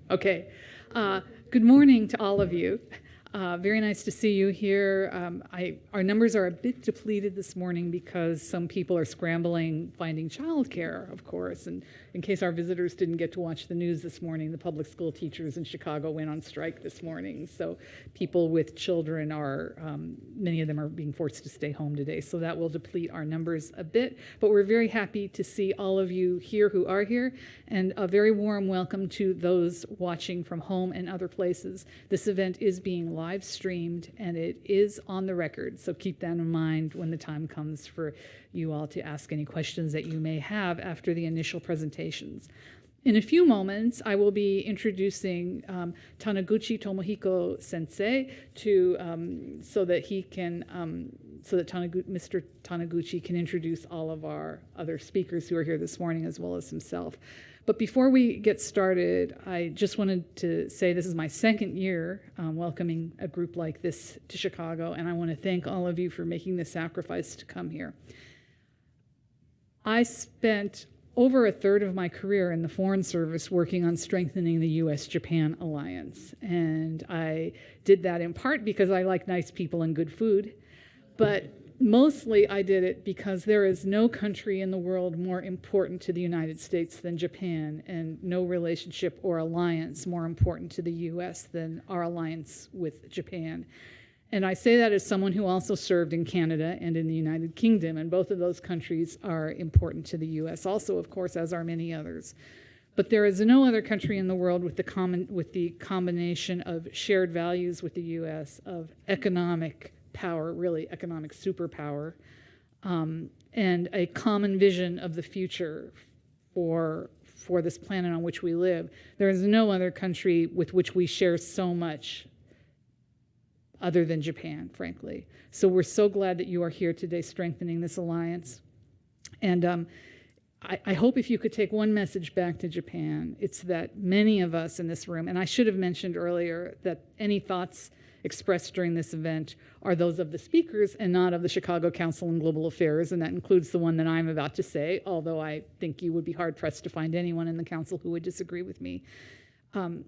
Okay. Good morning to all of you. Very nice to see you here. Our numbers are a bit depleted this morning because some people are scrambling finding childcare, of course. And in case our visitors didn't get to watch the news this morning, the public school teachers in Chicago went on strike this morning. So people with children are, many of them are being forced to stay home today. So that will deplete our numbers a bit. But we're very happy to see all of you here who are here. And a very warm welcome to those watching from home and other places. This event is being live streamed and it is on the record. So keep that in mind when the time comes for you all to ask any questions that you may have after the initial presentations. In a few moments, I will be introducing Taniguchi Tomohiko Sensei so that he can, Mr. Taniguchi can introduce all of our other speakers who are here this morning as well as himself. But before we get started, I just wanted to say this is my second year welcoming a group like this to Chicago, and I want to thank all of you for making the sacrifice to come here. I spent over a third of my career in the Foreign Service working on strengthening the U.S.-Japan alliance. And I did that in part because I like nice people and good food, but mostly I did it because there is no country in the world more important to the United States than Japan, and no relationship or alliance more important to the U.S. than our alliance with Japan. And I say that as someone who also served in Canada and in the United Kingdom, and both of those countries are important to the U.S. also, of course, as are many others. But there is no other country in the world with the combination of shared values with the U.S., of economic power, really economic superpower, and a common vision of the future for this planet on which we live. There is no other country with which we share so much other than Japan, frankly. So we're so glad that you are here today strengthening this alliance. And I hope if you could take one message back to Japan, it's that many of us in this room, and I should have mentioned earlier that any thoughts expressed during this event are those of the speakers and not of the Chicago Council on Global Affairs, and that includes the one that I'm about to say, although I think you would be hard-pressed to find anyone in the council who would disagree with me. I'm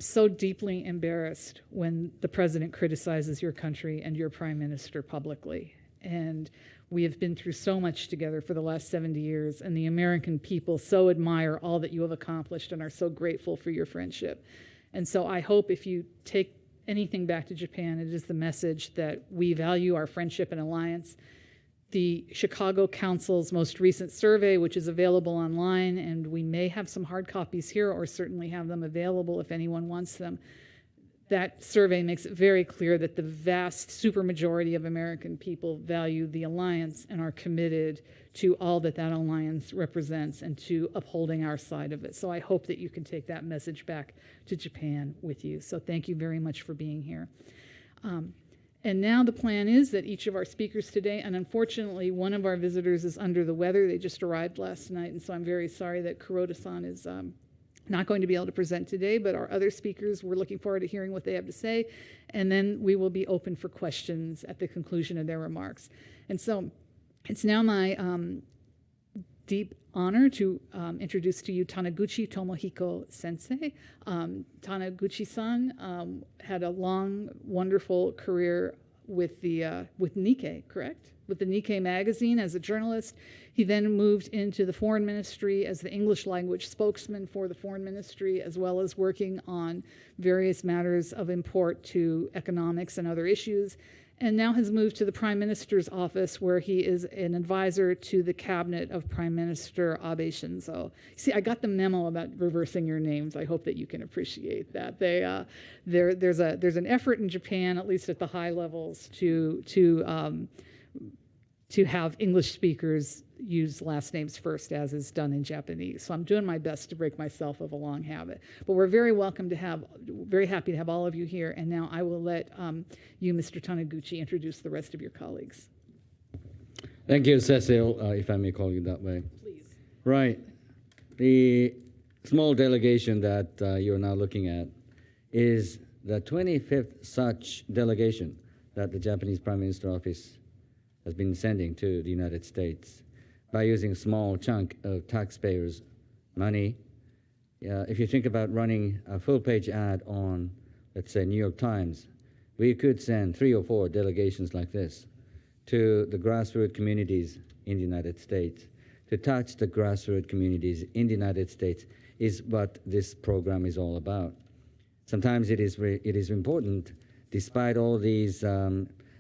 so deeply embarrassed when the president criticizes your country and your prime minister publicly. And we have been through so much together for the last 70 years, and the American people so admire all that you have accomplished and are so grateful for your friendship. And so I hope if you take anything back to Japan, it is the message that we value our friendship and alliance. The Chicago Council's most recent survey, which is available online, and we may have some hard copies here or certainly have them available if anyone wants them. That survey makes it very clear that the vast supermajority of American people value the alliance and are committed to all that that alliance represents and to upholding our side of it. So I hope that you can take that message back to Japan with you. So thank you very much for being here. And now the plan is that each of our speakers today, and unfortunately one of our visitors is under the weather. They just arrived last night, and so I'm very sorry that Kuroda-san is not going to be able to present today, but our other speakers, we're looking forward to hearing what they have to say, and then we will be open for questions at the conclusion of their remarks. And so it's now my deep honor to introduce to you Taniguchi Tomohiko Sensei. Taniguchi-san had a long, wonderful career with Nikkei, correct? With the Nikkei magazine as a journalist. He then moved into the foreign ministry as the English language spokesman for the foreign ministry, as well as working on various matters of import to economics and other issues, and now has moved to the Prime Minister's office, where he is an advisor to the cabinet of Prime Minister Abe Shinzo. See, I got the memo about reversing your names. I hope that you can appreciate that. There's an effort in Japan, at least at the high levels, to have English speakers use last names first, as is done in Japanese. So I'm doing my best to break myself of a long habit. But we're very happy to have all of you here. And now I will let you, Mr. Taniguchi, introduce the rest of your colleagues. Thank you, Cecil, if I may call you that way. Please. Right. The small delegation that you're now looking at is the 25th such delegation that the Japanese Prime Minister Office has been sending to the United States by using a small chunk of taxpayers' money if you think about running a full-page ad on, let's say, New York Times, we could send 3 or 4 delegations like this to the grassroots communities in the United States. To touch the grassroots communities in the United States is what this program is all about. Sometimes it is important, despite all these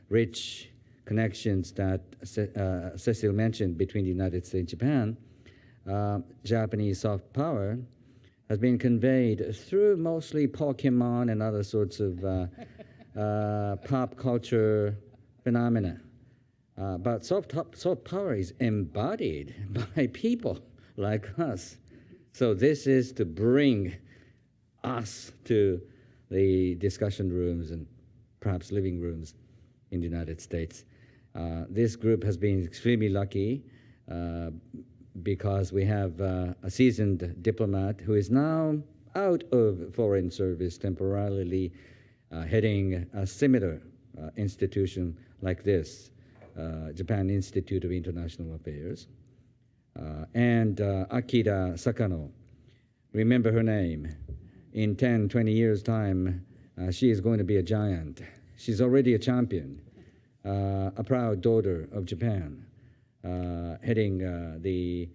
rich connections that Cecil mentioned between the United States and Japan, Japanese soft power has been conveyed through mostly Pokemon and other sorts of pop culture phenomena. But soft power is embodied by people like us. So this is to bring us to the discussion rooms and perhaps living rooms in the United States. This group has been extremely lucky because we have a seasoned diplomat who is now out of foreign service temporarily, heading a similar institution like this, Japan Institute of International Affairs. And Akira Sakano, remember her name. In 10, 20 years' time, she is going to be a giant. She's already a champion, a proud daughter of Japan, heading the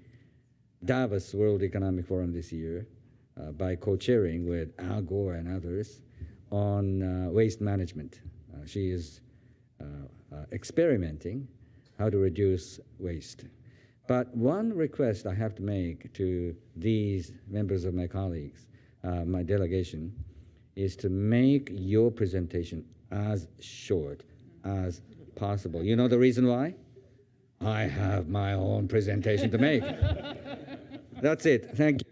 Davos World Economic Forum this year by co-chairing with Al Gore and others on waste management. She is experimenting how to reduce waste. But one request I have to make to these members of my colleagues, my delegation, is to make your presentation as short as possible. You know the reason why? I have my own presentation to make. That's it. Thank you.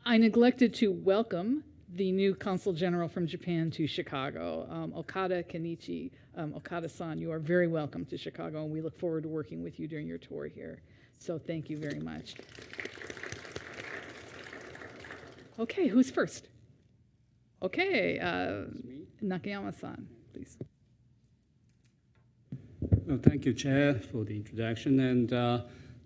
I neglected to welcome the new Consul General from Japan to Chicago, Okada Kenichi. Okada-san, you are very welcome to Chicago, and we look forward to working with you during your tour here. So thank you very much. Okay, who's first? Okay, Nakayama-san, please. Well, thank you, Chair, for the introduction. And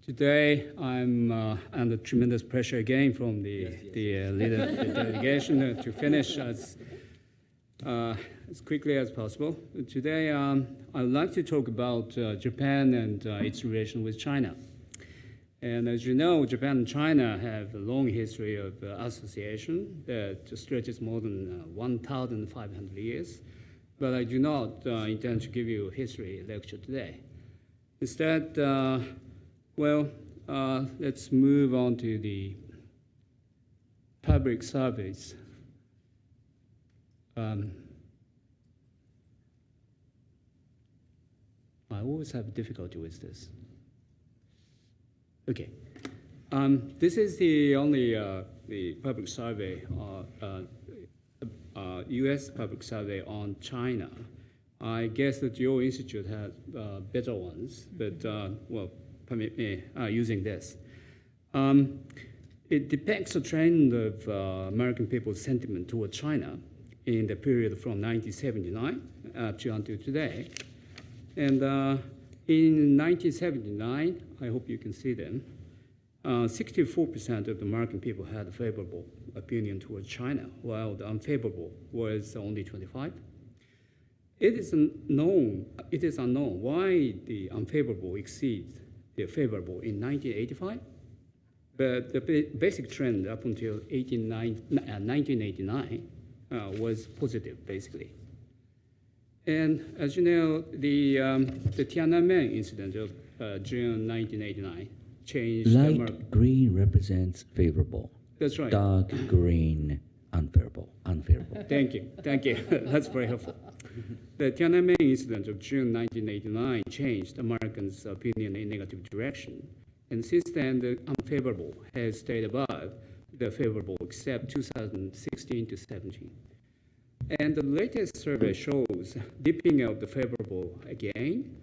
today I'm under tremendous pressure again from the leader of the delegation to finish as quickly as possible. Today I would like to talk about Japan and its relation with China. And as you know, Japan and China have a long history of association that stretches more than 1,500 years. But I do not intend to give you a history lecture today. Instead, let's move on to the public service. I always have difficulty with this. Okay. This is the only the public survey, U.S. public survey on China. I guess that your institute has better ones, but permit me using this. It depicts a trend of American people's sentiment toward China in the period from 1979 to until today. And in 1979, I hope you can see them, 64% of the American people had a favorable opinion towards China, while the unfavorable was only 25%. It is unknown why the unfavorable exceeds the favorable in 1985, but the basic trend up until 1989 was positive, basically. And as you know, the Tiananmen incident of June 1989 changed Light green represents favorable. That's right. Dark green, unfavorable. Thank you. That's very helpful. The Tiananmen incident of June 1989 changed Americans' opinion in negative direction. And since then, the unfavorable has stayed above the favorable except 2016 to 17. And the latest survey shows dipping of the favorable again.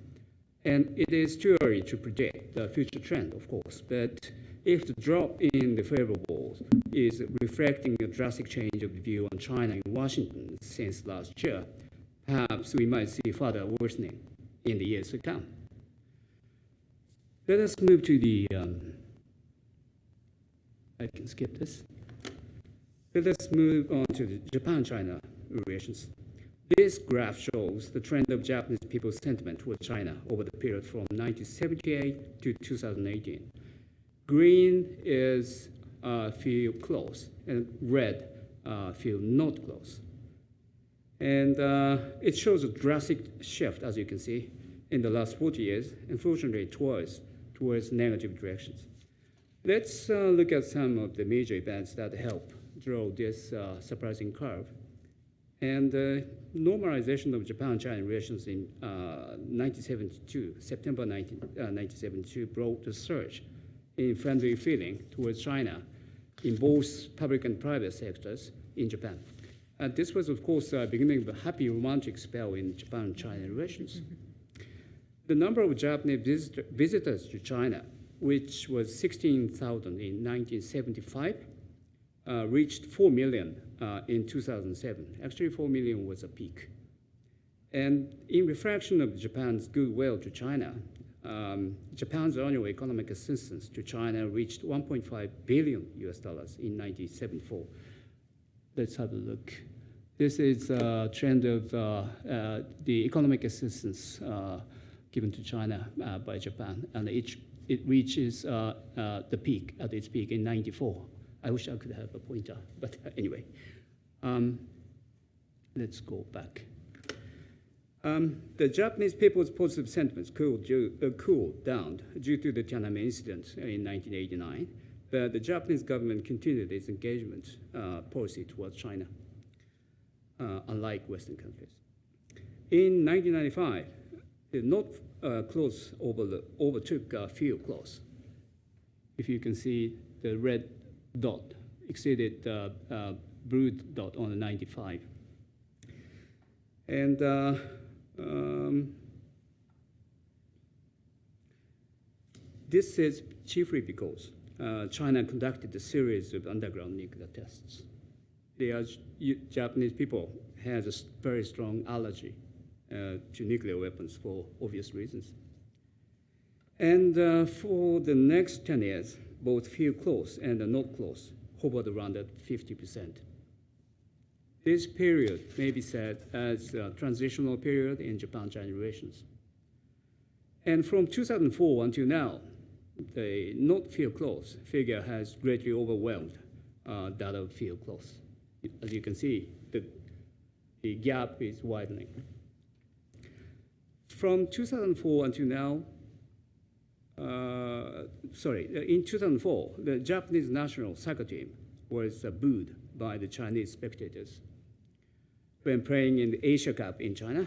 And it is too early to predict the future trend, of course. But if the drop in the favorable is reflecting a drastic change of the view on China in Washington since last year, perhaps we might see further worsening in the years to come. Let us move to the I can skip this. But let's move on to the Japan-China relations. This graph shows the trend of Japanese people's sentiment toward China over the period from 1978 to 2018. Green is feel close, and red feel not close. And it shows a drastic shift, as you can see, in the last 40 years, unfortunately, towards negative directions. Let's look at some of the major events that help draw this surprising curve. And normalization of Japan-China relations in 1972, September 1972, brought a surge in friendly feeling towards China in both public and private sectors in Japan. And this was, of course, beginning of a happy romantic spell in Japan-China relations. The number of Japanese visitors to China, which was 16,000 in 1975, reached 4 million in 2007. Actually, 4 million was a peak. And in reflection of Japan's goodwill to China, Japan's annual economic assistance to China reached $1.5 billion in 1974. Let's have a look. This is a trend of the economic assistance given to China by Japan, and it reaches the peak, at its peak in 94. I wish I could have a pointer, but anyway. Let's go back. The Japanese people's positive sentiments cooled down due to the Tiananmen incident in 1989, but the Japanese government continued its engagement policy towards China, unlike Western countries. In 1995, the not close overtook feel close. If you can see, the red dot exceeded the blue dot on the 95. And this is chiefly because China conducted a series of underground nuclear tests. Japanese people has a very strong allergy to nuclear weapons for obvious reasons. And for the next 10 years, both feel close and not close hovered around at 50%. This period may be said as a transitional period in Japan-China relations. And from 2004 until now, the not feel close figure has greatly overwhelmed that of feel close. As you can see, the gap is widening. From 2004 until now, in 2004, the Japanese national soccer team was booed by the Chinese spectators when playing in the Asia Cup in China,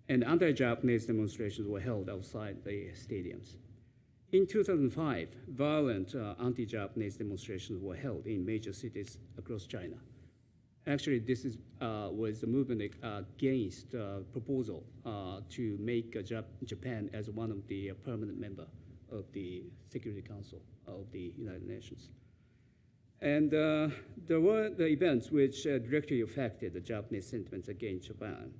and anti-Japanese demonstrations were held outside the stadiums. In 2005, violent anti-Japanese demonstrations were held in major cities across China. Actually, this was a movement against proposal to make Japan as one of the permanent member of the Security Council of the United Nations. And there were the events which directly affected the Japanese sentiments against Japan.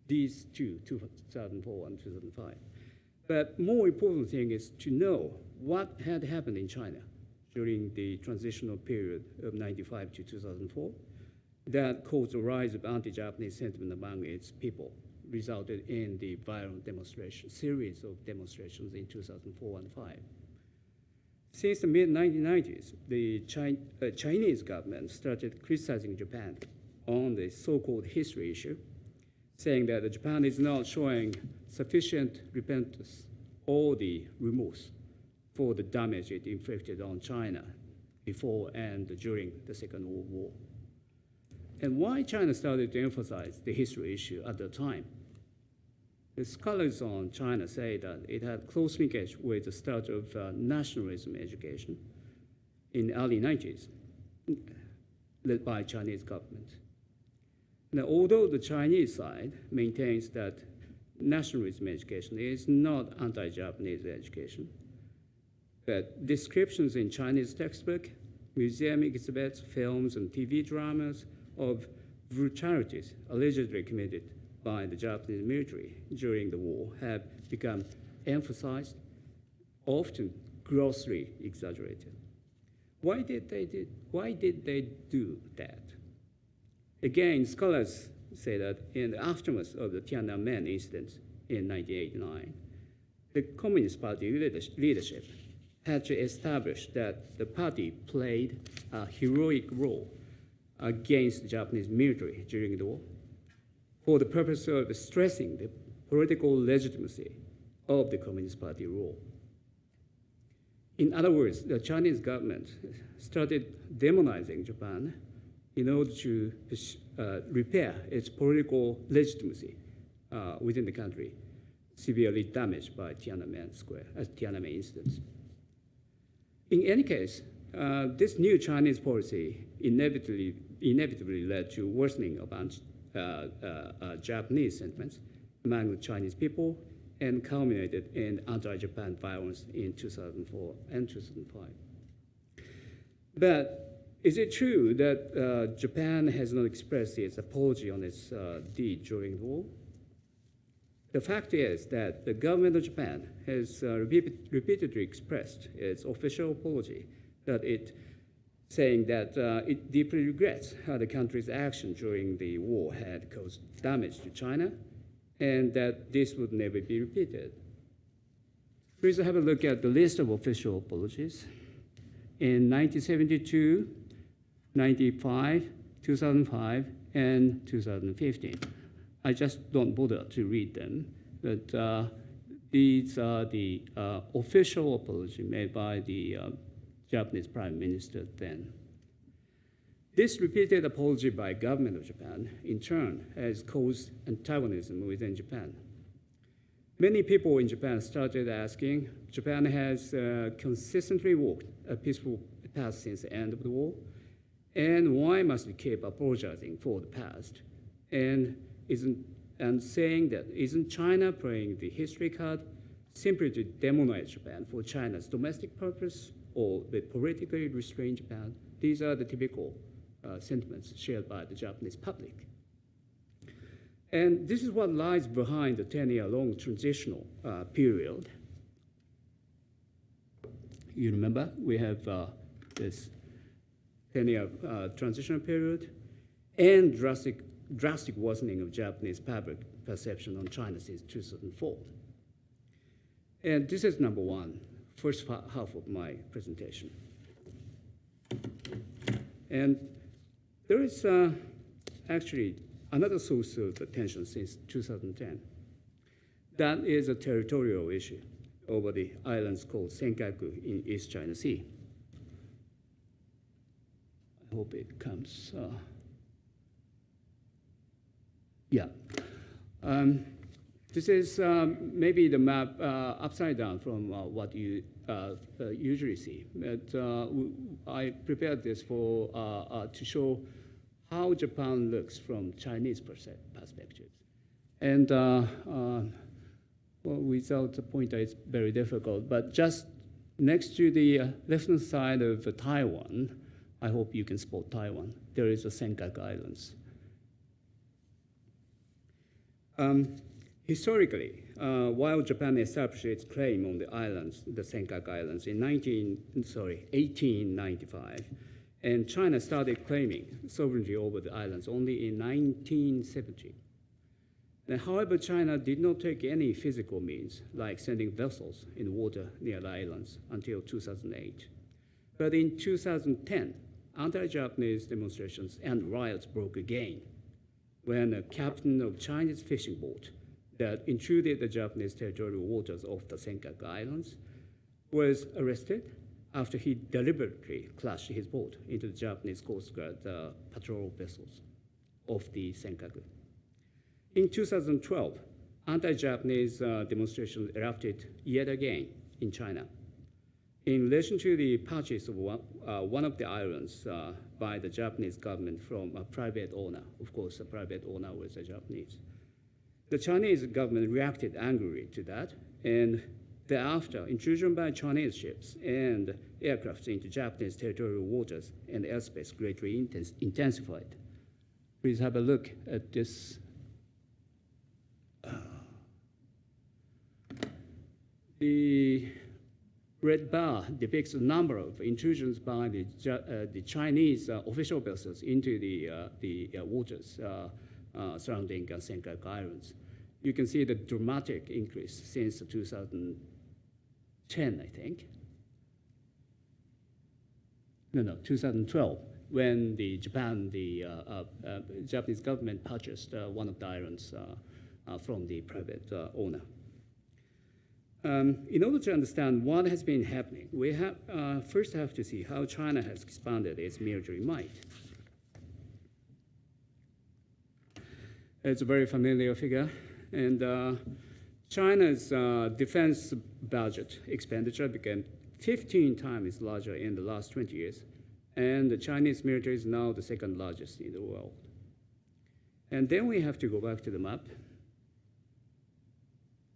These two, 2004 and 2005. But more important thing is to know what had happened in China during the transitional period of 95 to 2004 that caused a rise of anti-Japanese sentiment among its people, resulted in the violent series of demonstrations in 2004 and 5. Since the mid-1990s, the Chinese government started criticizing Japan on the so-called history issue, saying that Japan is not showing sufficient repentance or the remorse for the damage it inflicted on China before and during the Second World War. And why China started to emphasize the history issue at the time? The scholars on China say that it had close linkage with the start of nationalism education in the early 90s, led by Chinese government. Now, although the Chinese side maintains that nationalism education is not anti-Japanese education, but descriptions in Chinese textbook, museum exhibits, films, and TV dramas of brutalities allegedly committed by the Japanese military during the war have become emphasized, often grossly exaggerated. Why did they do that? Again, scholars say that in the aftermath of the Tiananmen incident in 1989, the Communist Party leadership had to establish that the party played a heroic role against the Japanese military during the war for the purpose of stressing the political legitimacy of the Communist Party rule. In other words, the Chinese government started demonizing Japan in order to repair its political legitimacy within the country, severely damaged by Tiananmen incidents. In any case, this new Chinese policy inevitably led to worsening of Japanese sentiments among the Chinese people and culminated in anti-Japan violence in 2004 and 2005. But is it true that Japan has not expressed its apology on its deed during the war? The fact is that the government of Japan has repeatedly expressed its official apology, saying that it deeply regrets how the country's action during the war had caused damage to China, and that this would never be repeated. Please have a look at the list of official apologies. In 1972, 95, 2005, and 2015. I just don't bother to read them, but these are the official apology made by the Japanese Prime Minister then. This repeated apology by government of Japan, in turn, has caused antagonism within Japan. Many people in Japan started asking, Japan has consistently walked a peaceful path since the end of the war, and why must we keep apologizing for the past? And saying that isn't China playing the history card simply to demonize Japan for China's domestic purpose or the politically restrained Japan? These are the typical sentiments shared by the Japanese public. And this is what lies behind the 10-year-long transitional period. You remember, we have this 10-year transitional period and drastic worsening of Japanese public perception on China since 2004. And this is number one, first half of my presentation. And there is actually another source of attention since 2010. That is a territorial issue over the islands called Senkaku in East China Sea. I hope it comes. This is maybe the map upside down from what you usually see. But I prepared this for to show how Japan looks from Chinese perspective. And well, without the pointer, it's very difficult. But just next to the left-hand side of Taiwan, I hope you can spot Taiwan. There is the Senkaku Islands. Historically, while Japan established its claim on the islands, the Senkaku Islands, in 1895, and China started claiming sovereignty over the islands only in 1970. And however, China did not take any physical means, like sending vessels in water near the islands, until 2008. But in 2010, anti-Japanese demonstrations and riots broke again when a captain of Chinese fishing boat that intruded the Japanese territorial waters of the Senkaku Islands was arrested after he deliberately crashed his boat into the Japanese Coast Guard patrol vessels of the Senkaku. In 2012, anti-Japanese demonstrations erupted yet again in China in relation to the purchase of one of the islands by the Japanese government from a private owner. Of course, the private owner was a Japanese. The Chinese government reacted angrily to that, and thereafter, intrusion by Chinese ships and aircraft into Japanese territorial waters and airspace greatly intensified. Please have a look at this. The red bar depicts the number of intrusions by the Chinese official vessels into the waters surrounding Senkaku Islands. You can see the dramatic increase since 2010, I think. No, 2012, when the Japanese government purchased one of the islands from the private owner. In order to understand what has been happening, we first have to see how China has expanded its military might. It's a very familiar figure, and China's defense budget expenditure became 15 times larger in the last 20 years, and the Chinese military is now the second largest in the world. And then we have to go back to the map.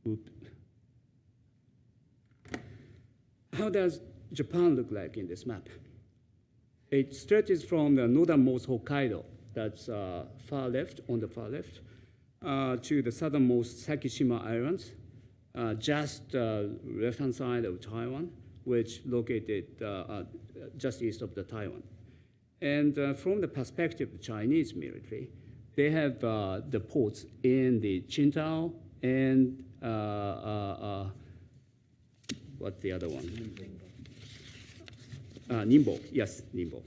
Oop. How does Japan look like in this map? It stretches from the northernmost Hokkaido, that's far left, on the far left, to the southernmost Sakishima Islands, just left-hand side of Taiwan, which located just east of the Taiwan. And from the perspective of the Chinese military, they have the ports in the Qingdao and what's the other one? Ningbo, yes, Ningbo.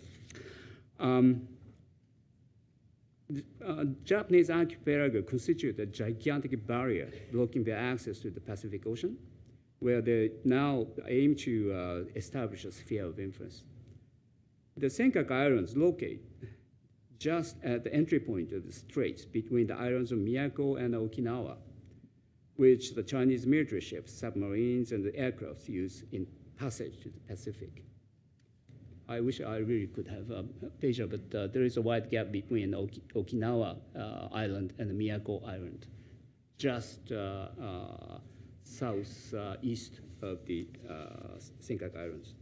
Japanese archipelago constitute a gigantic barrier blocking their access to the Pacific Ocean, where they now aim to establish a sphere of influence. The Senkaku Islands locate just at the entry point of the straits between the islands of Miyako and Okinawa, which the Chinese military ships, submarines, and the aircraft use in passage to the Pacific. I wish I really could have a picture, but there is a wide gap between Okinawa Island and Miyako Island, just southeast of the Senkaku Islands.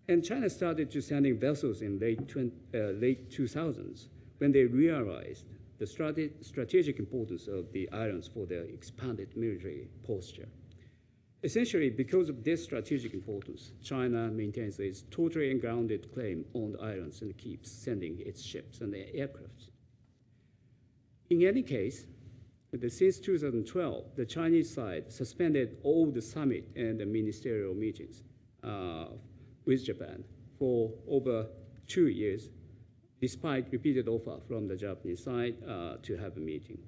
And China started to sending vessels in late 2000s when they realized the strategic importance of the islands for their expanded military posture. Essentially, because of this strategic importance, China maintains its totally ungrounded claim on the islands and keeps sending its ships and aircraft. In any case, since 2012, the Chinese side suspended all the summit and the ministerial meetings with Japan for over 2 years, despite repeated offer from the Japanese side to have a meeting.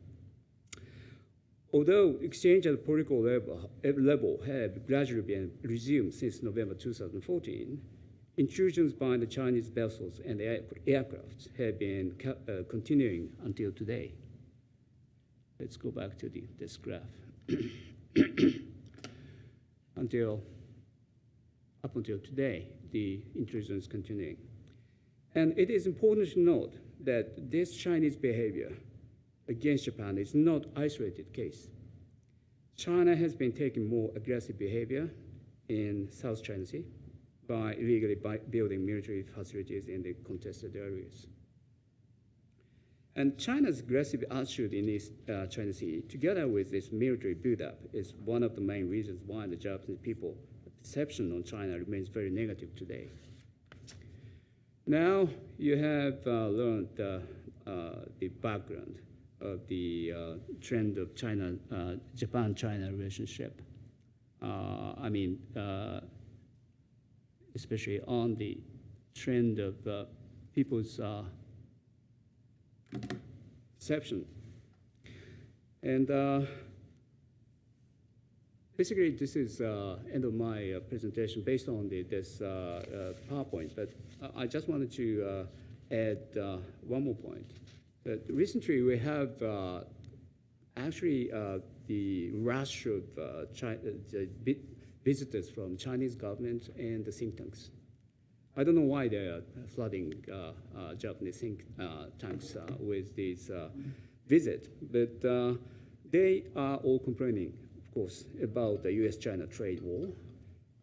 Although exchange at the political level have gradually been resumed since November 2014, intrusions by the Chinese vessels and aircraft have been continuing until today. Let's go back to this graph. Up until today, the intrusion is continuing. And it is important to note that this Chinese behavior against Japan is not an isolated case. China has been taking more aggressive behavior in South China Sea by illegally building military facilities in the contested areas. And China's aggressive attitude in East China Sea, together with this military buildup, is one of the main reasons why the Japanese people's perception on China remains very negative today. Now you have learned the background of the trend of Japan-China relationship. Especially on the trend of people's perception. And basically, this is end of my presentation based on this PowerPoint, but I just wanted to add one more point. That recently, we have actually the rush of visitors from Chinese government and the think tanks. I don't know why they are flooding Japanese think tanks with this visit, but they are all complaining, of course, about the US-China trade war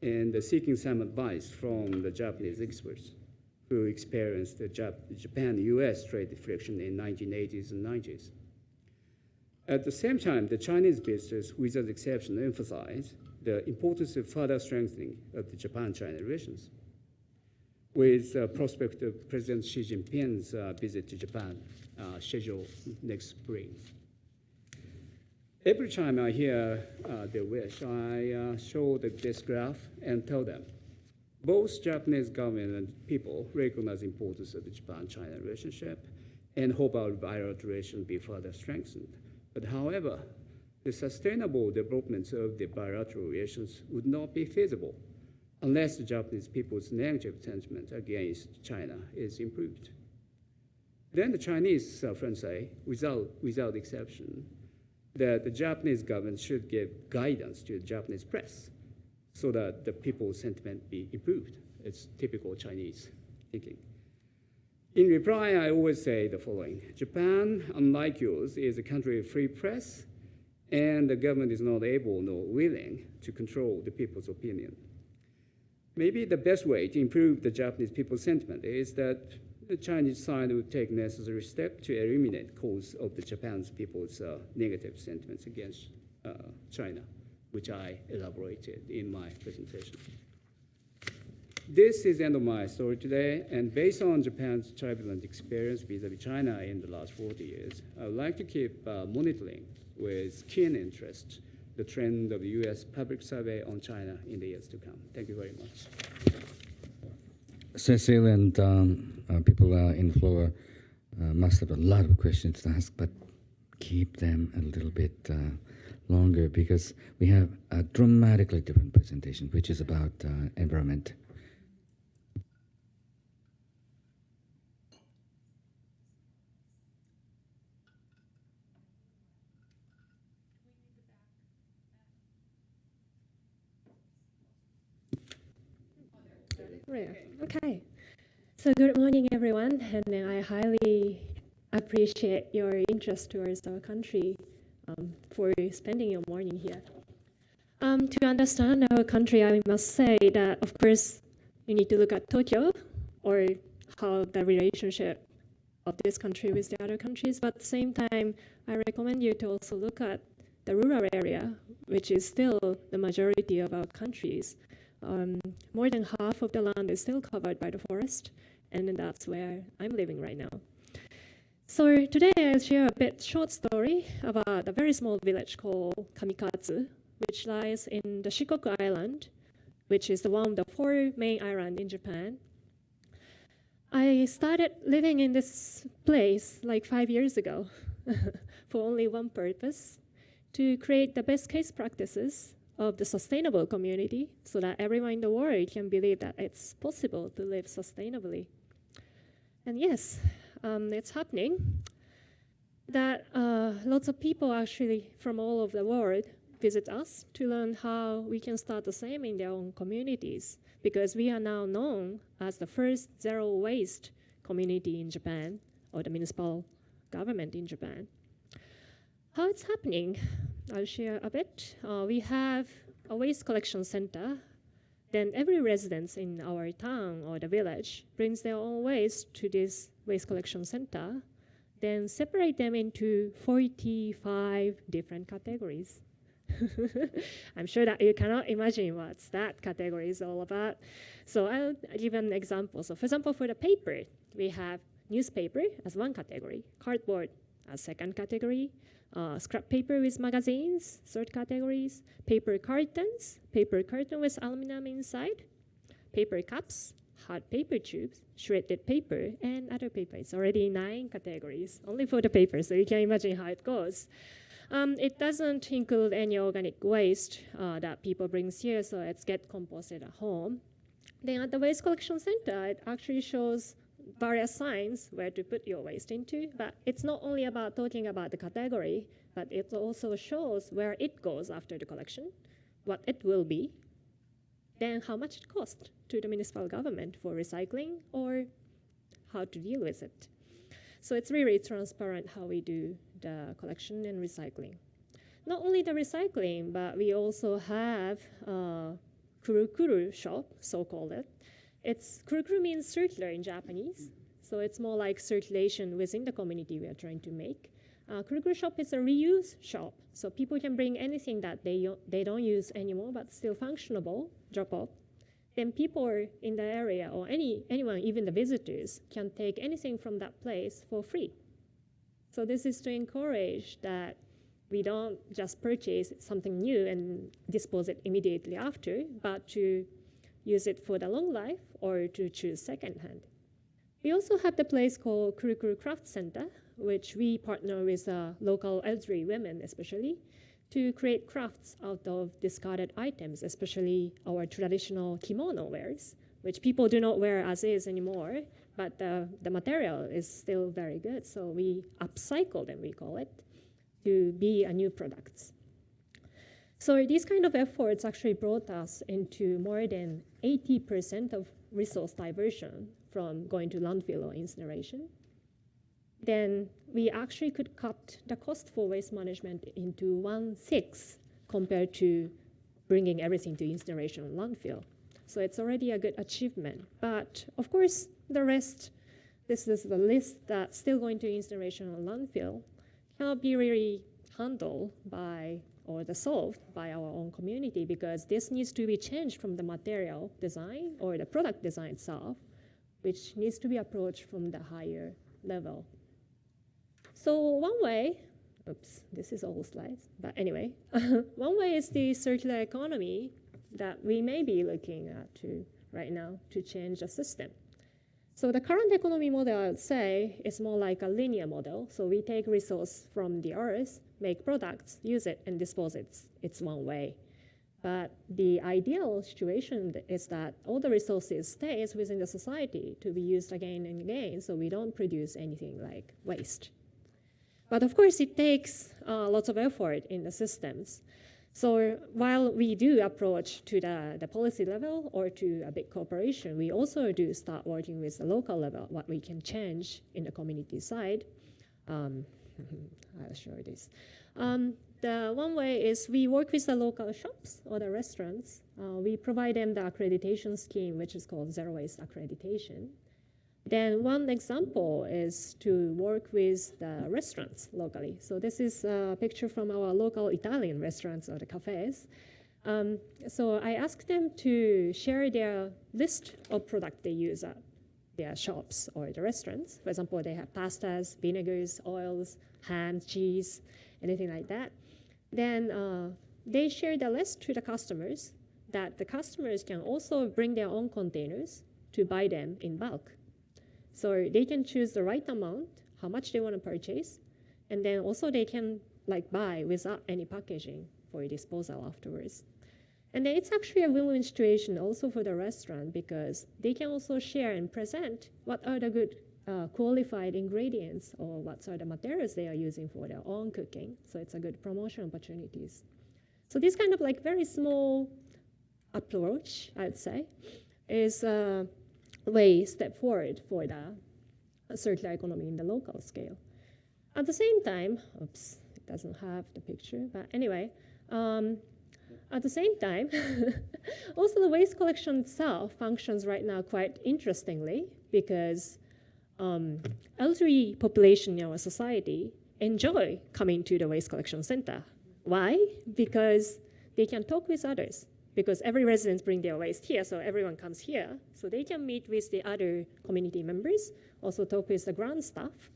and seeking some advice from the Japanese experts who experienced the Japan-US trade friction in 1980s and 90s. At the same time, the Chinese visitors, without exception, emphasize the importance of further strengthening of the Japan-China relations. With prospect of President Xi Jinping's visit to Japan scheduled next spring. Every time I hear their wish, I show this graph and tell them, both Japanese government and people recognize the importance of the Japan-China relationship and hope our bilateral relations be further strengthened. But however, the sustainable development of the bilateral relations would not be feasible unless the Japanese people's negative sentiment against China is improved. Then the Chinese friends say, without exception, that the Japanese government should give guidance to the Japanese press so that the people's sentiment be improved. It's typical Chinese thinking. In reply, I always say the following: Japan, unlike yours, is a country of free press, and the government is not able nor willing to control the people's opinion. Maybe the best way to improve the Japanese people's sentiment is that the Chinese side would take necessary steps to eliminate cause of the Japan's people's negative sentiments against China, which I elaborated in my presentation. This is the end of my story today, and based on Japan's turbulent experience vis-a-vis China in the last 40 years, I would like to keep monitoring with keen interest the trend of the US public survey on China in the years to come. Thank you very much. Cecil and people in the floor must have a lot of questions to ask, but keep them a little bit longer because we have a dramatically different presentation, which is about environment. Okay. So good morning, everyone, and I highly appreciate your interest towards our country for spending your morning here. To understand our country, I must say that, of course, you need to look at Tokyo or how the relationship of this country with the other countries, but at the same time, I recommend you to also look at the rural area, which is still the majority of our countries. More than half of the land is still covered by the forest, and that's where I'm living right now. So today I'll share a bit short story about a very small village called Kamikatsu, which lies in the Shikoku Island, which is one of the 4 main islands in Japan. I started living in this place like 5 years ago for only one purpose: to create the best case practices of the sustainable community so that everyone in the world can believe that it's possible to live sustainably. And yes, it's happening. That lots of people actually from all over the world visit us to learn how we can start the same in their own communities, because we are now known as the first zero waste community in Japan, or the municipal government in Japan. How it's happening, I'll share a bit. We have a waste collection center. Then every resident in our town or the village brings their own waste to this waste collection center, then separate them into 45 different categories. I'm sure that you cannot imagine what that category is all about. So I'll give an example. So for example, for the paper, we have newspaper as one category, cardboard as second category, scrap paper with magazines, third categories, paper cartons, paper carton with aluminum inside, paper cups, hard paper tubes, shredded paper, and other paper. It's already 9 categories, only for the paper, so you can imagine how it goes. It doesn't include any organic waste that people bring here, so it's get composted at home. Then at the waste collection center, it actually shows various signs where to put your waste into, but it's not only about talking about the category, but it also shows where it goes after the collection, what it will be, then how much it costs to the municipal government for recycling or how to deal with it. So it's really transparent how we do the collection and recycling. Not only the recycling, but we also have a kuru-kuru shop, so-called it. Kuru-kuru means circular in Japanese, so it's more like circulation within the community we are trying to make. Kuru shop is a reuse shop, so people can bring anything that they don't use anymore but still functionable, drop off. Then people in the area or anyone, even the visitors, can take anything from that place for free. So this is to encourage that we don't just purchase something new and dispose it immediately after, but to use it for the long life or to choose secondhand. We also have the place called Kuru Craft Center, which we partner with local elderly women especially to create crafts out of discarded items, especially our traditional kimono wares, which people do not wear as is anymore, but the material is still very good. So we upcycle them, we call it, to be a new products. So these kind of efforts actually brought us into more than 80% of resource diversion from going to landfill or incineration. Then we actually could cut the cost for waste management into 1/6 compared to bringing everything to incineration and landfill. So it's already a good achievement. But of course, the rest, this is the list that's still going to incineration and landfill, cannot be really handled by or solved by our own community because this needs to be changed from the material design or the product design itself, which needs to be approached from the higher level. So one way, oops, this is old slides, but anyway, one way is the circular economy that we may be looking at right now to change the system. So the current economy model, I would say, is more like a linear model. So we take resource from the earth, make products, use it, and dispose it. It's one way. But the ideal situation is that all the resources stays within the society to be used again and again, so we don't produce anything like waste. But of course, it takes lots of effort in the systems. So while we do approach to the policy level or to a big corporation, we also do start working with the local level, what we can change in the community side. I'll show you this. The one way is we work with the local shops or the restaurants. We provide them the accreditation scheme, which is called Zero Waste Accreditation. Then one example is to work with the restaurants locally. So this is a picture from our local Italian restaurants or the cafes. So I asked them to share their list of products they use at their shops or the restaurants. For example, they have pastas, vinegars, oils, ham, cheese, anything like that. Then they share the list to the customers that the customers can also bring their own containers to buy them in bulk. So they can choose the right amount, how much they want to purchase, and then also they can buy without any packaging for disposal afterwards. And then it's actually a win-win situation also for the restaurant because they can also share and present what are the good qualified ingredients or what are the materials they are using for their own cooking. So it's a good promotion opportunities. So this kind of very small approach, I'd say, is step forward for the circular economy in the local scale. At the same time, oops, it doesn't have the picture, but anyway, at the same time, also the waste collection itself functions right now quite interestingly because elderly population in our society enjoy coming to the waste collection center. Why? Because they can talk with others. Because every resident brings their waste here, so everyone comes here. So they can meet with the other community members, also talk with the ground staff,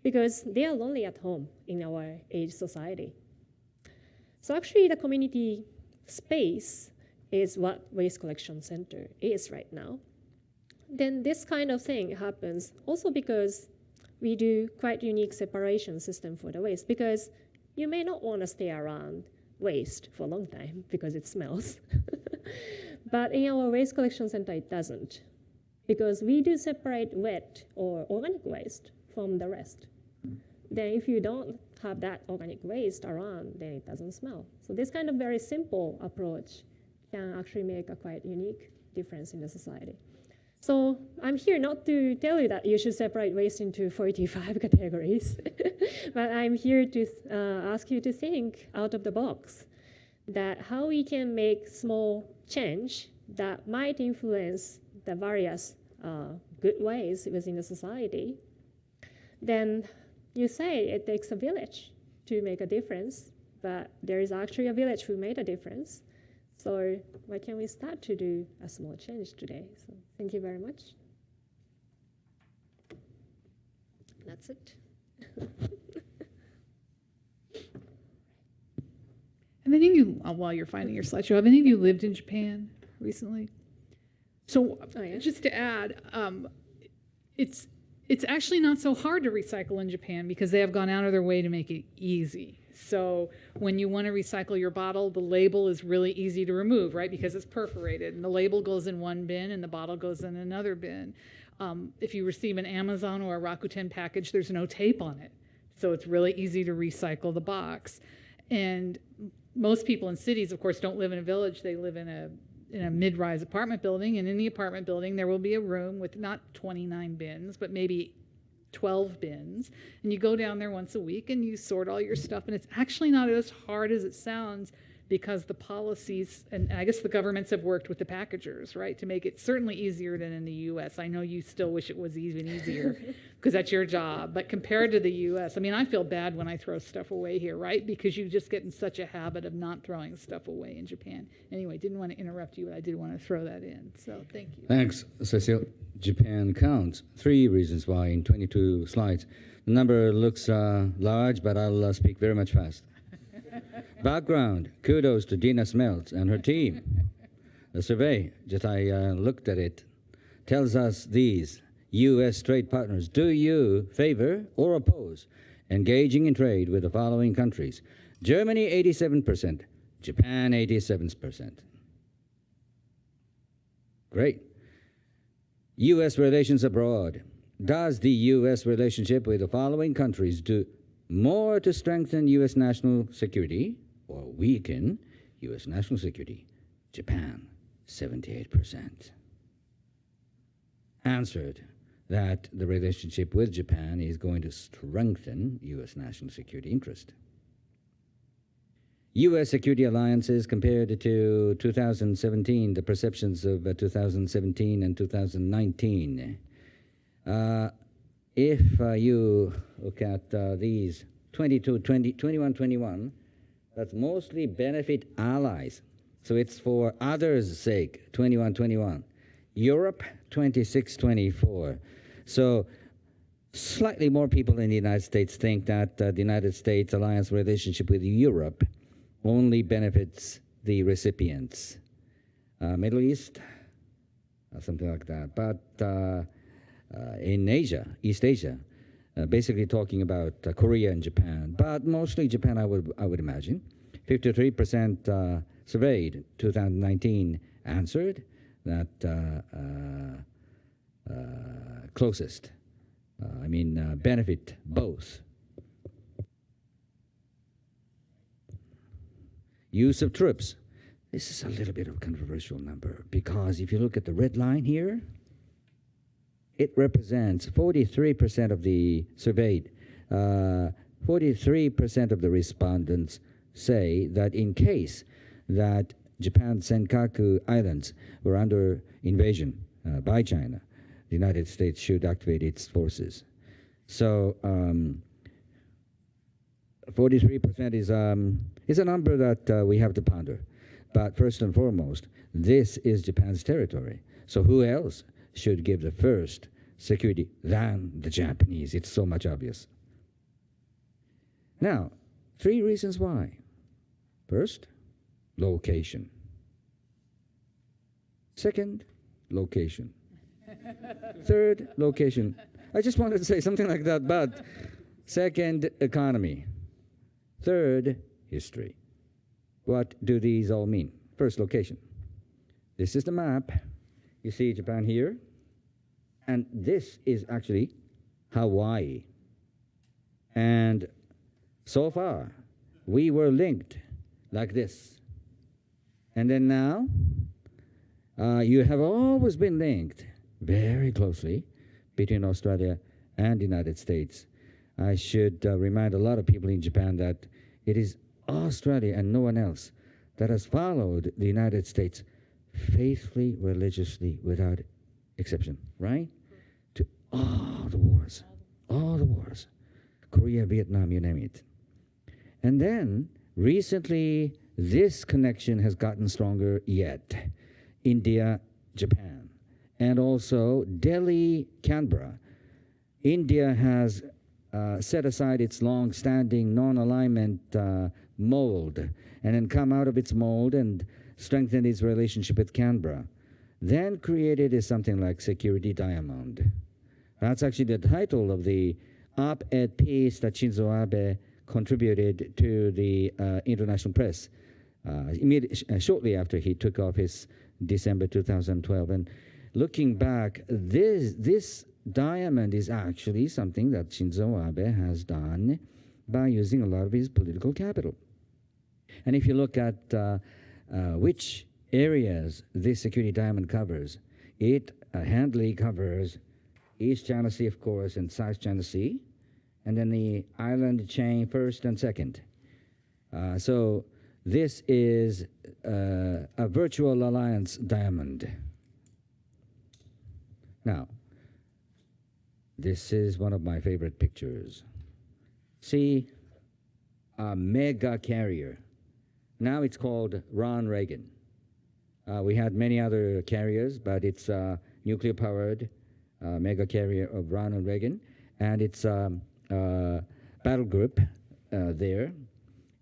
because they are lonely at home in our age society. So actually the community space is what waste collection center is right now. Then this kind of thing happens also because we do quite unique separation system for the waste, because you may not want to stay around waste for a long time because it smells. But in our waste collection center, it doesn't, because we do separate wet or organic waste from the rest. Then if you don't have that organic waste around, then it doesn't smell. So this kind of very simple approach can actually make a quite unique difference in the society. So I'm here not to tell you that you should separate waste into 45 categories, but I'm here to ask you to think out of the box that how we can make small change that might influence the various good ways within the society. Then you say it takes a village to make a difference, but there is actually a village who made a difference. So why can't we start to do a small change today? So thank you very much. That's it. Have any of you, while you're finding your slideshow, have any of you lived in Japan recently? So Oh, yeah? just to add, it's actually not so hard to recycle in Japan because they have gone out of their way to make it easy. So when you want to recycle your bottle, the label is really easy to remove, right? Because it's perforated, and the label goes in one bin and the bottle goes in another bin. If you receive an Amazon or a Rakuten package, there's no tape on it. So it's really easy to recycle the box. And most people in cities, of course, don't live in a village. They live in a mid-rise apartment building, and in the apartment building there will be a room with not 29 bins, but maybe 12 bins, and you go down there once a week and you sort all your stuff, and it's actually not as hard as it sounds because the policies, and I guess the governments have worked with the packagers, right, to make it certainly easier than in the US. I know you still wish it was even easier because that's your job, but compared to the US, I mean, I feel bad when I throw stuff away here, right, because you just get in such a habit of not throwing stuff away in Japan. Anyway, didn't want to interrupt you, but I did want to throw that in, so thank you. Thanks, Cecile. Japan counts 3 reasons why in 22 slides. The number looks large, but I'll speak very much fast. Background, kudos to Dina Smeltz and her team. The survey, just I looked at it, tells us these U.S. trade partners. Do you favor or oppose engaging in trade with the following countries? Germany, 87%. Japan, 87%. Great. U.S. relations abroad. Does the U.S. relationship with the following countries do more to strengthen U.S. national security or weaken U.S. national security? Japan, 78%. Answered that the relationship with Japan is going to strengthen U.S. national security interest. U.S. security alliances compared to 2017, the perceptions of 2017 and 2019. If you look at these 21, that's mostly benefit allies. So it's for others' sake, 21. Europe, 26-24. So slightly more people in the United States think that the United States alliance relationship with Europe only benefits the recipients. Middle East, something like that. But in Asia, East Asia, basically talking about Korea and Japan, but mostly Japan, I would imagine. 53% surveyed 2019 answered that closest. Benefit both. Use of troops. This is a little bit of a controversial number because if you look at the red line here, it represents 43% of the surveyed. 43% of the respondents say that in case that Japan's Senkaku Islands were under invasion by China, the United States should activate its forces. So 43% is a number that we have to ponder. But first and foremost, this is Japan's territory. So who else should give the first security than the Japanese? It's so much obvious. Now, 3 reasons why. First, location. Second, location. Third, location. I just wanted to say something like that, but second, economy. Third, history. What do these all mean? First, location. This is the map. You see Japan here. And this is actually Hawaii. And so far, we were linked like this. And then now, you have always been linked very closely between Australia and the United States. I should remind a lot of people in Japan that it is Australia and no one else that has followed the United States faithfully, religiously, without exception, right? To all the wars, Korea, Vietnam, you name it. And then recently, this connection has gotten stronger yet. India, Japan, and also Delhi, Canberra. India has set aside its long-standing non-alignment mold and then come out of its mold and strengthened its relationship with Canberra. Then created is something like Security Diamond. That's actually the title of the op-ed piece that Shinzo Abe contributed to the international press shortly after he took office, December 2012. And looking back, this diamond is actually something that Shinzo Abe has done by using a lot of his political capital. And if you look at which areas this security diamond covers, it handily covers East China Sea, of course, and South China Sea, and then the island chain first and second. So this is a virtual alliance diamond. Now, this is one of my favorite pictures. See, a mega carrier. Now it's called Ron Reagan. We had many other carriers, but it's a nuclear-powered mega carrier of Ronald Reagan, and it's battle group there.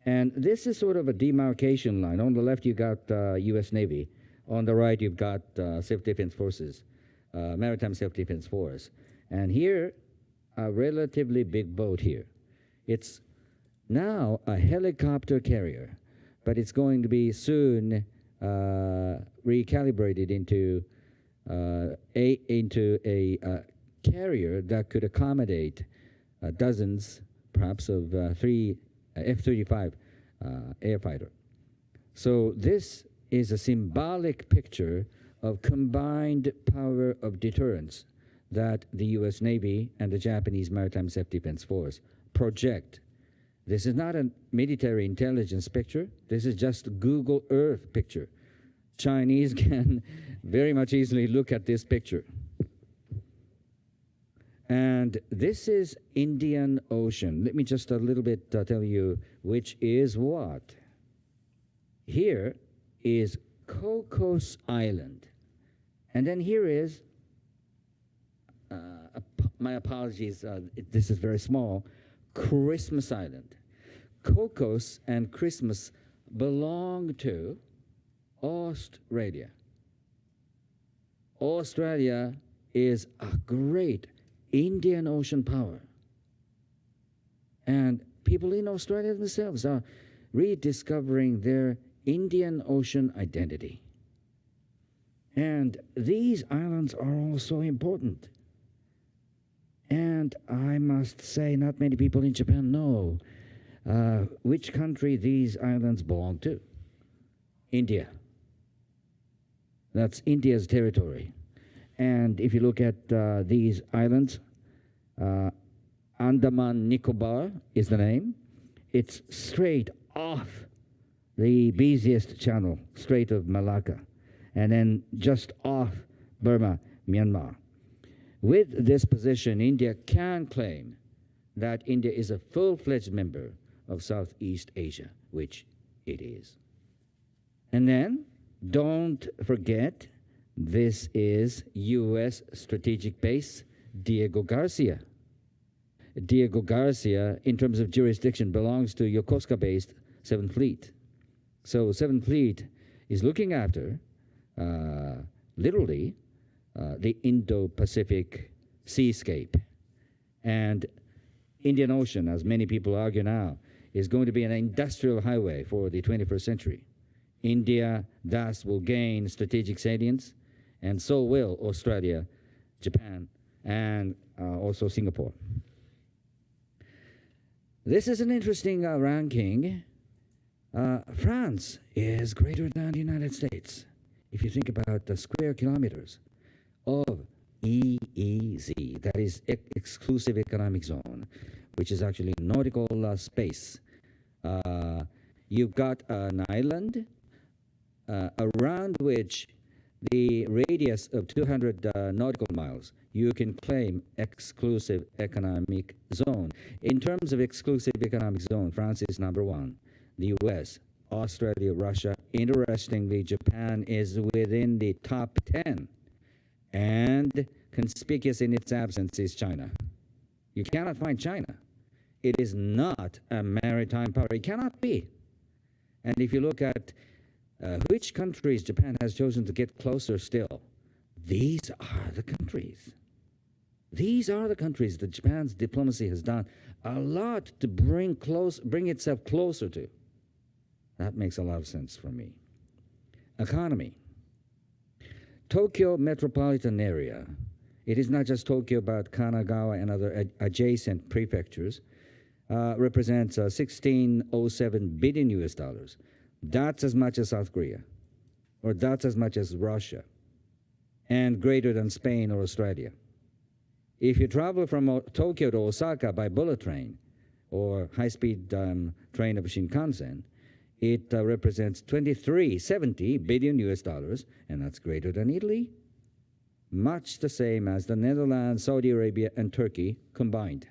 And this is sort of a demarcation line. On the left, you got U.S. Navy. On the right, you've got Self-Defense Forces, Maritime Self-Defense Force. And here, a relatively big boat here. It's now a helicopter carrier, but it's going to be soon recalibrated into a carrier that could accommodate dozens, perhaps, of three F-35 airfighter. So this is a symbolic picture of combined power of deterrence that the U.S. Navy and the Japanese Maritime Self-Defense Force project. This is not a military intelligence picture. This is just a Google Earth picture. Chinese can very much easily look at this picture. And this is Indian Ocean. Let me just a little bit tell you which is what. Here is Cocos Island. And then here is, my apologies, this is very small, Christmas Island. Cocos and Christmas belong to Australia. Australia is a great Indian Ocean power. And people in Australia themselves are rediscovering their Indian Ocean identity. And these islands are also important. And I must say, not many people in Japan know which country these islands belong to. India. That's India's territory. And if you look at these islands, Andaman Nicobar is the name. It's straight off the busiest channel, Strait of Malacca, and then just off Burma, Myanmar. With this position, India can claim that India is a full-fledged member of Southeast Asia, which it is. And then, don't forget, this is U.S. strategic base Diego Garcia. Diego Garcia, in terms of jurisdiction, belongs to Yokosuka-based 7th Fleet. So 7th Fleet is looking after, literally, the Indo-Pacific seascape. And Indian Ocean, as many people argue now, is going to be an industrial highway for the 21st century. India thus will gain strategic salience, and so will Australia, Japan, and also Singapore. This is an interesting ranking. France is greater than the United States. If you think about the square kilometers of EEZ, that is Exclusive Economic Zone, which is actually nautical space. You've got an island around which the radius of 200 nautical miles, you can claim exclusive economic zone. In terms of exclusive economic zone, France is number one. The US, Australia, Russia. Interestingly, Japan is within the top 10. And conspicuous in its absence is China. You cannot find China. It is not a maritime power. It cannot be. And if you look at which countries Japan has chosen to get closer still, these are the countries. These are the countries that Japan's diplomacy has done a lot to bring itself closer to. That makes a lot of sense for me. Economy. Tokyo metropolitan area. It is not just Tokyo, but Kanagawa and other adjacent prefectures represents 1607 billion US dollars. That's as much as South Korea, or that's as much as Russia, and greater than Spain or Australia. If you travel from Tokyo to Osaka by bullet train or high-speed train of Shinkansen, it represents 2370 billion US dollars, and that's greater than Italy, much the same as the Netherlands, Saudi Arabia, and Turkey combined.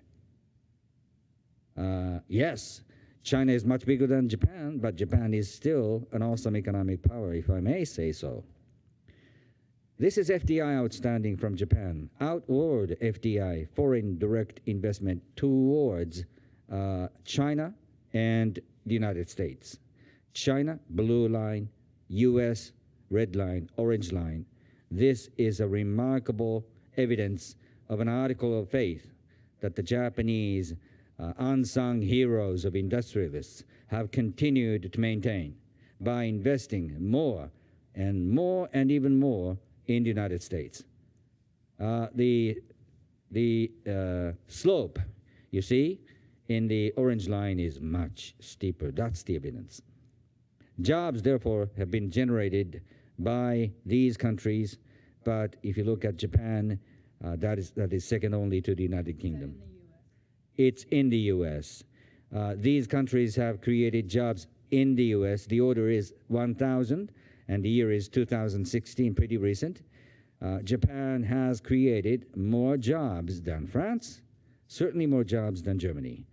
Yes, China is much bigger than Japan, but Japan is still an awesome economic power, if I may say so. This is FDI outstanding from Japan. Outward FDI, foreign direct investment, towards China and the United States. China, blue line, US, red line, orange line. This is a remarkable evidence of an article of faith that the Japanese unsung heroes of industrialists have continued to maintain by investing more and even more in the United States. The slope, you see, in the orange line is much steeper. That's the evidence. Jobs, therefore, have been generated by these countries, but if you look at Japan, that is second only to the United Kingdom. It's in the U.S. These countries have created jobs in the U.S. The order is 1,000, and the year is 2016, pretty recent. Japan has created more jobs than France, certainly more jobs than Germany,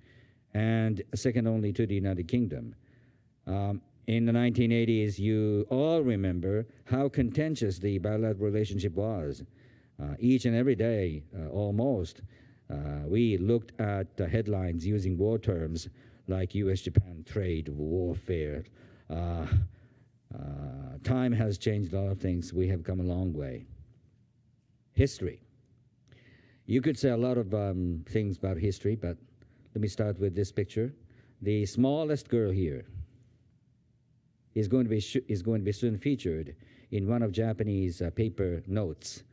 and second only to the United Kingdom. In the 1980s, you all remember how contentious the bilateral relationship was. Each and every day, almost, we looked at headlines using war terms like U.S.-Japan trade, warfare. Time has changed a lot of things. We have come a long way. History. You could say a lot of things about history, but let me start with this picture. The smallest girl here is going to be soon featured in one of Japanese paper notes,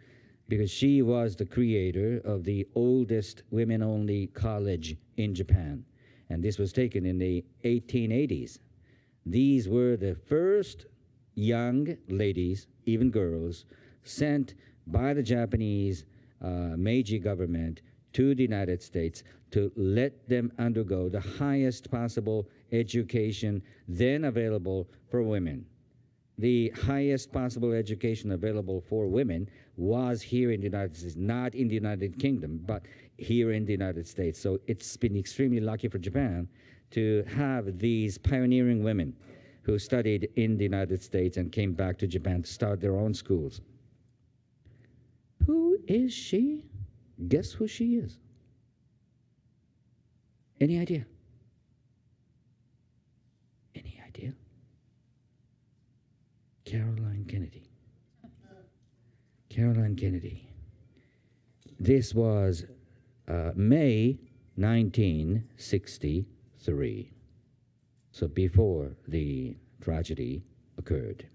because she was the creator of the oldest women-only college in Japan, and this was taken in the 1880s. These were the first young ladies, even girls, sent by the Japanese Meiji government to the United States to let them undergo the highest possible education then available for women. The highest possible education available for women was here in the United States, not in the United Kingdom, but here in the United States. So it's been extremely lucky for Japan to have these pioneering women who studied in the United States and came back to Japan to start their own schools. Who is she? Guess who she is? Any idea? Any idea? Caroline Kennedy. Caroline Kennedy. This was May 1963, so before the tragedy occurred.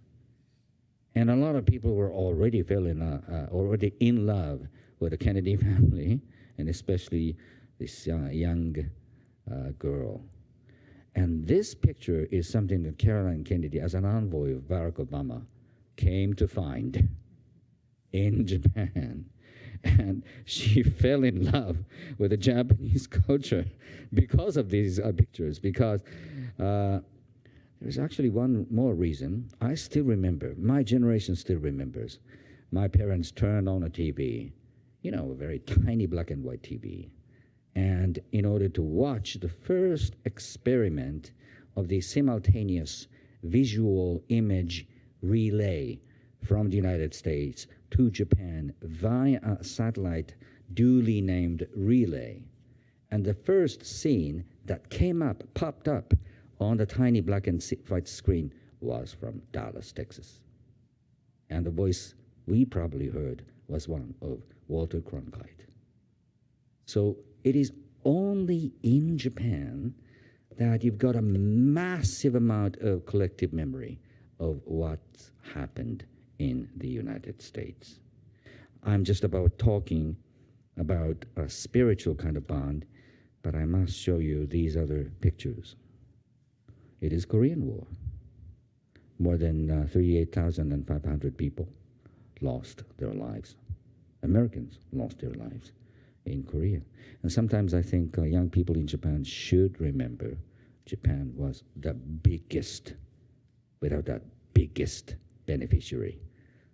And a lot of people were already already in love with the Kennedy family, and especially this young girl. And this picture is something that Caroline Kennedy, as an envoy of Barack Obama, came to find in Japan. And she fell in love with the Japanese culture because of these pictures, because There's actually one more reason. I still remember, my generation still remembers, my parents turned on a TV, a very tiny black and white TV. And in order to watch the first experiment of the simultaneous visual image relay from the United States to Japan via a satellite duly named relay. And the first scene that popped up on the tiny black and white screen was from Dallas, Texas. And the voice we probably heard was one of Walter Cronkite. So it is only in Japan that you've got a massive amount of collective memory of what happened in the United States. I'm just about talking about a spiritual kind of bond, but I must show you these other pictures. It is Korean War. More than 38,500 people lost their lives. Americans lost their lives in Korea. And sometimes I think young people in Japan should remember Japan was the biggest, without that biggest beneficiary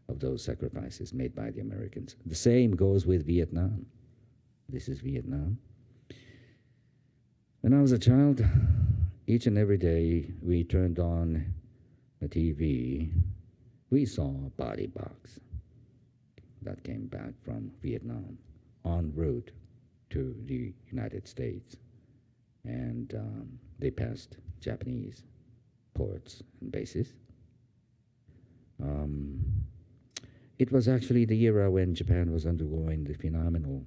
of those sacrifices made by the Americans. The same goes with Vietnam. This is Vietnam. When I was a child, each and every day we turned on the TV, we saw a body box that came back from Vietnam en route to the United States. And they passed Japanese ports and bases. It was actually the era when Japan was undergoing the phenomenal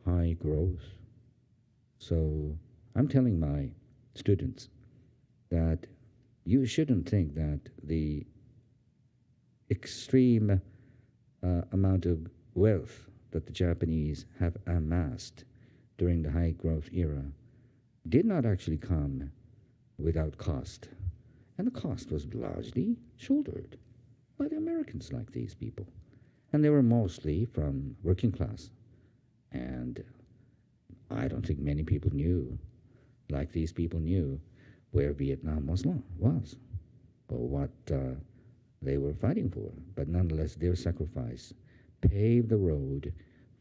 high growth. So I'm telling my students that you shouldn't think that the extreme amount of wealth that the Japanese have amassed during the high growth era did not actually come without cost. And the cost was largely shouldered by the Americans like these people. And they were mostly from working class. And I don't think many people knew, like these people knew, where Vietnam was or what they were fighting for. But nonetheless, their sacrifice paved the road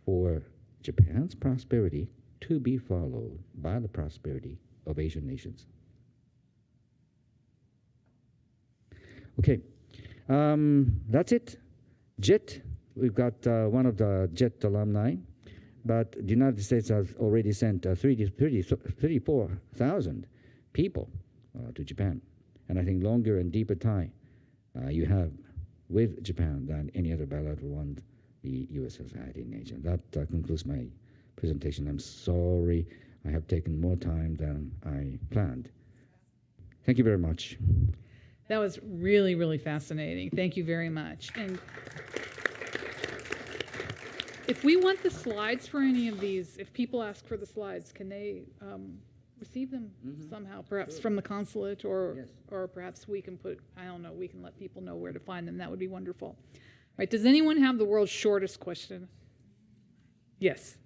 for Japan's prosperity to be followed by the prosperity of Asian nations. Okay, that's it. JET, we've got one of the JET alumni, but the United States has already sent 34,000 people to Japan. And I think longer and deeper tie you have with Japan than any other bilateral one the U.S. has had in Asia. That concludes my presentation. I'm sorry I have taken more time than I planned. Thank you very much. That was really, really fascinating. Thank you very much. And if we want the slides for any of these, if people ask for the slides, can they receive them somehow, perhaps from the consulate, or Yes. or perhaps we can we can let people know where to find them. That would be wonderful. All right, does anyone have the world's shortest question? Yes.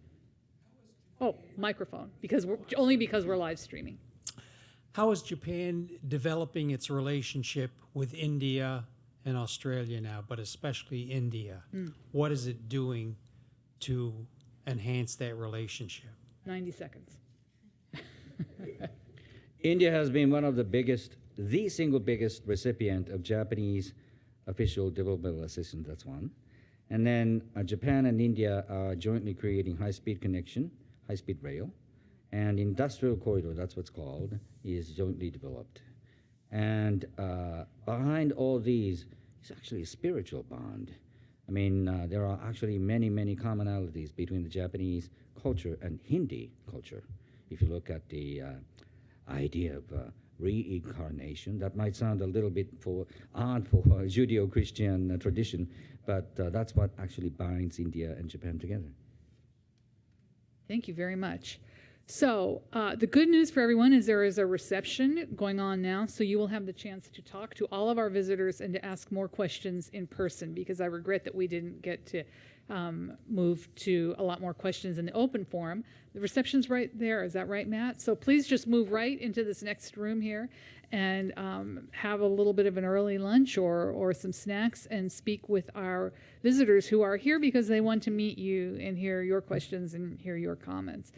Oh, microphone, because we're live streaming. How is Japan developing its relationship with India and Australia now, but especially India? What is it doing to enhance that relationship? 90 seconds. India has been one of the single biggest recipient of Japanese official developmental assistance, that's one. And then Japan and India are jointly creating high-speed connection, high-speed rail, and industrial corridor, that's what's called, is jointly developed. And behind all these is actually a spiritual bond. I mean, there are actually many, many commonalities between the Japanese culture and Hindi culture. If you look at the idea of reincarnation, that might sound a little bit odd for Judeo-Christian tradition, but that's what actually binds India and Japan together. Thank you very much. So the good news for everyone is there is a reception going on now, so you will have the chance to talk to all of our visitors and to ask more questions in person, because I regret that we didn't get to move to a lot more questions in the open forum. The reception's right there. Is that right, Matt? So please just move right into this next room here. and have a little bit of an early lunch or some snacks and speak with our visitors who are here because they want to meet you and hear your questions and hear your comments.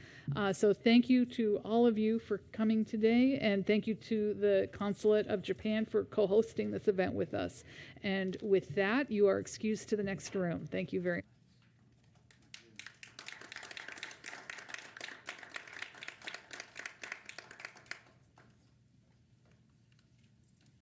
So thank you to all of you for coming today, and thank you to the Consulate of Japan for co-hosting this event with us. And with that, you are excused to the next room. Thank you very much.